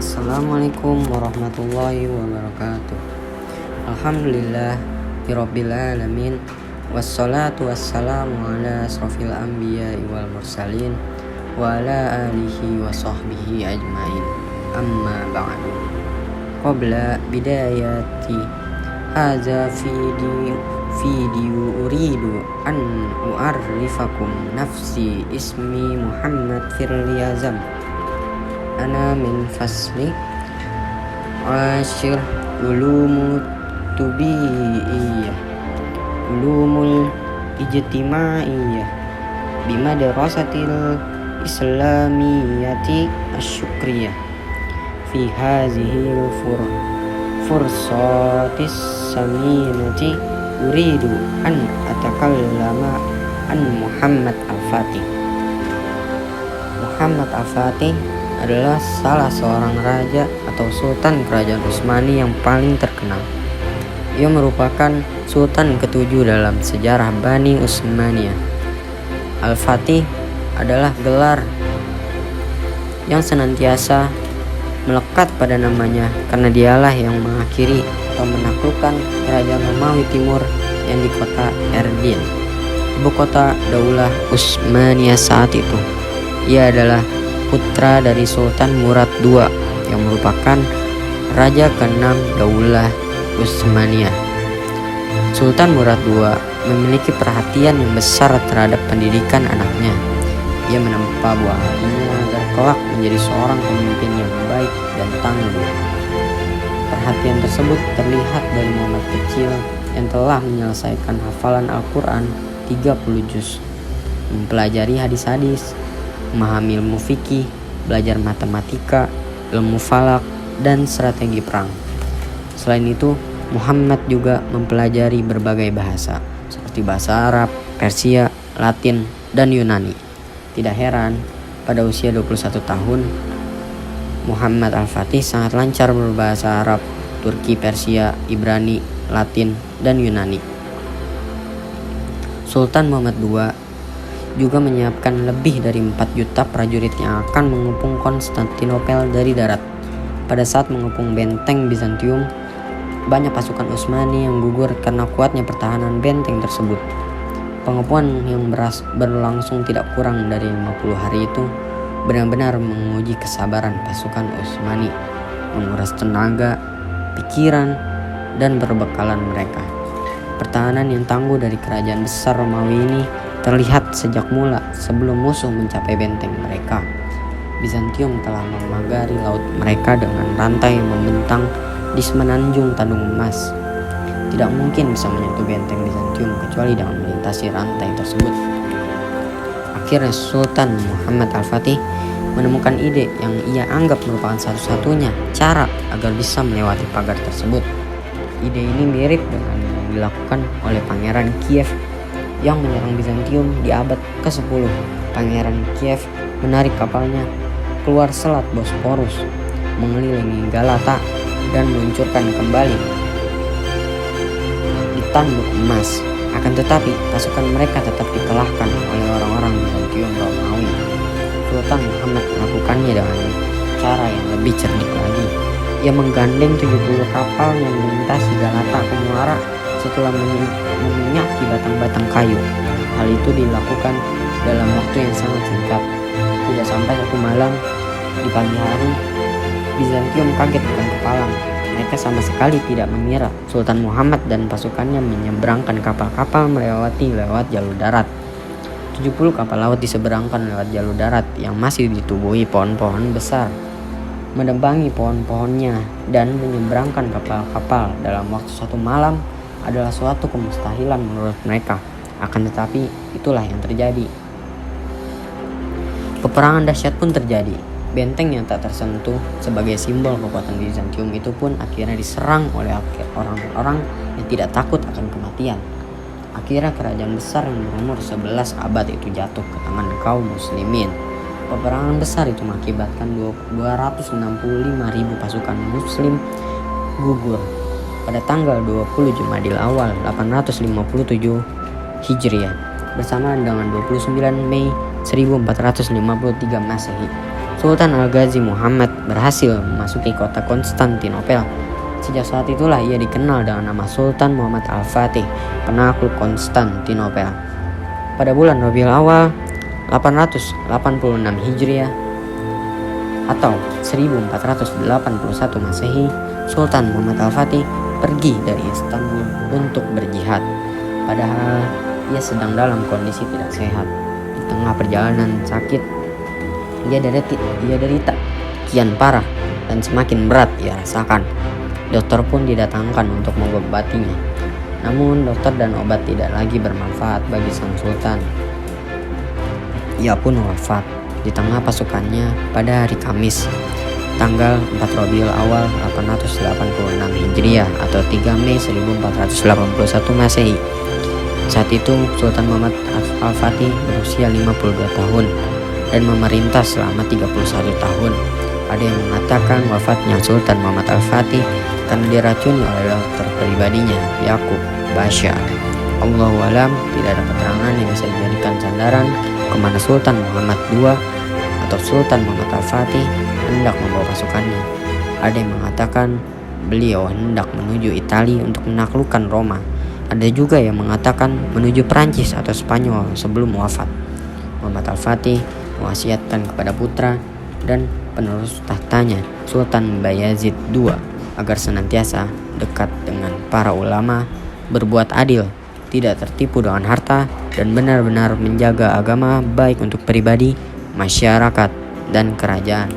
Assalamualaikum warahmatullahi wabarakatuh. Alhamdulillah Rabbil alamin. Wassalatu wassalamu ala asrofil anbiya wal mursalin wa ala alihi wa sahbihi ajmain. Amma ba'du. Qabla bidayati hadza video uridu an u'arrifakum nafsi. Ismi Muhammad Firly Azam. Ana min fasli Ashir ulumul tubi'iyah ulumul ijtimaiyah bimadrasatil islamiyati asyukriyah fi hazihil fursatis saminati uridu an atakallama an Muhammad Al-Fatih. Muhammad Al-Fatih adalah salah seorang raja atau sultan kerajaan Utsmani yang paling terkenal. Ia merupakan sultan ketujuh dalam sejarah Bani Utsmaniyah. Al-Fatih adalah gelar yang senantiasa melekat pada namanya karena dialah yang mengakhiri atau menaklukkan kerajaan Romawi Timur yang di kota Erdin, ibu kota Daulah Utsmaniyah saat itu. Ia adalah putra dari Sultan Murad II yang merupakan raja ke-6 Daulah Utsmaniyah. Sultan Murad II memiliki perhatian yang besar terhadap pendidikan anaknya. Ia menempa buah hatinya agar kelak menjadi seorang pemimpin yang baik dan tangguh. Perhatian tersebut terlihat dari Muhammad kecil yang telah menyelesaikan hafalan Al-Quran 30 juz, mempelajari hadis-hadis, memahami ilmu fikih, belajar matematika, ilmu falak, dan strategi perang. Selain itu, Muhammad juga mempelajari berbagai bahasa seperti bahasa Arab, Persia, Latin, dan Yunani. Tidak heran, pada usia 21 tahun, Muhammad Al-Fatih sangat lancar berbahasa Arab, Turki, Persia, Ibrani, Latin, dan Yunani. Sultan Muhammad II juga menyiapkan lebih dari 4 juta prajurit yang akan mengepung Konstantinopel dari darat. Pada saat mengepung benteng Bizantium, banyak pasukan Utsmani yang gugur karena kuatnya pertahanan benteng tersebut. Pengepungan yang berlangsung tidak kurang dari 50 hari itu benar-benar menguji kesabaran pasukan Utsmani, menguras tenaga, pikiran, dan perbekalan mereka. Pertahanan yang tangguh dari kerajaan besar Romawi ini terlihat sejak mula sebelum musuh mencapai benteng mereka. Bizantium telah memagari laut mereka dengan rantai yang membentang di semenanjung Tandung Emas. Tidak mungkin bisa menyentuh benteng Bizantium kecuali dengan melintasi rantai tersebut. Akhirnya Sultan Muhammad Al-Fatih menemukan ide yang ia anggap merupakan satu-satunya cara agar bisa melewati pagar tersebut. Ide ini mirip dengan yang dilakukan oleh Pangeran Kiev yang menyerang Bizantium di abad ke-10. Pangeran Kiev menarik kapalnya keluar selat Bosporus, mengelilingi Galata, dan meluncurkan kembali di Tanduk Emas. Akan tetapi pasukan mereka tetap dikalahkan oleh orang-orang Bizantium Romawi. Sultan Muhammad melakukannya dengan cara yang lebih cerdik lagi. Ia menggandeng 70 kapal yang melintasi Galata ke Muara setelah meminyaki batang-batang kayu. Hal itu dilakukan dalam waktu yang sangat singkat. Tidak sampai satu malam, di pagi hari, Bizantium kaget dengan kepalang. Mereka sama sekali tidak mengira Sultan Muhammad dan pasukannya menyeberangkan kapal-kapal lewat jalur darat. 70 kapal laut diseberangkan lewat jalur darat yang masih ditubuhi pohon-pohon besar, menebangi pohon-pohonnya, dan menyeberangkan kapal-kapal dalam waktu satu malam adalah suatu kemustahilan menurut mereka. Akan tetapi itulah yang terjadi. Peperangan dahsyat pun terjadi. Benteng yang tak tersentuh sebagai simbol kekuatan Bizantium itu pun akhirnya diserang oleh orang-orang yang tidak takut akan kematian. Akhirnya kerajaan besar yang berumur 11 abad itu jatuh ke tangan kaum muslimin. Peperangan besar itu mengakibatkan 265.000 pasukan muslim gugur. Pada tanggal 20 Jumadil Awal 857 Hijriah bersamaan dengan 29 Mei 1453 Masehi. Sultan Al-Ghazi Muhammad berhasil memasuki kota Konstantinopel. Sejak saat itulah ia dikenal dengan nama Sultan Muhammad Al-Fatih, penakluk Konstantinopel. Pada bulan Rabiul Awal 886 Hijriah atau 1481 Masehi, Sultan Muhammad Al-Fatih pergi dari Istanbul untuk berjihad. Padahal ia sedang dalam kondisi tidak sehat. Di tengah perjalanan sakit, ia derita kian parah dan semakin berat ia rasakan. Dokter pun didatangkan untuk mengobatinya. Namun dokter dan obat tidak lagi bermanfaat bagi sang sultan. Ia pun wafat di tengah pasukannya pada hari Kamis, tanggal 4 Rabiul Awal 886 Hijriah atau 3 Mei 1481 Masehi. Saat itu Sultan Muhammad Al-Fatih berusia 52 tahun dan memerintah selama 31 tahun. Ada yang mengatakan wafatnya Sultan Muhammad Al-Fatih karena diracuni oleh dokter pribadinya, Yakub Basha. Allahu alam, tidak ada keterangan yang bisa dijadikan sandaran kemana Sultan Muhammad II atau Sultan Muhammad Al-Fatih hendak membawa pasukannya. Ada yang mengatakan beliau hendak menuju Italia untuk menaklukkan Roma. Ada juga yang mengatakan menuju Prancis atau Spanyol sebelum wafat. Muhammad Al-Fatih mewasiatkan kepada putra dan penerus tahtanya Sultan Bayazid II agar senantiasa dekat dengan para ulama, berbuat adil, tidak tertipu dengan harta, dan benar-benar menjaga agama baik untuk pribadi, masyarakat, dan kerajaan.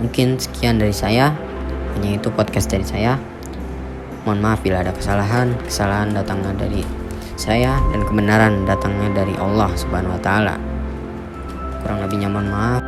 Mungkin sekian dari saya, hanya itu podcast dari saya. Mohon maaf bila ada kesalahan datangnya dari saya dan kebenaran datangnya dari Allah Subhanahu wa taala. Kurang lebihnya mohon maaf.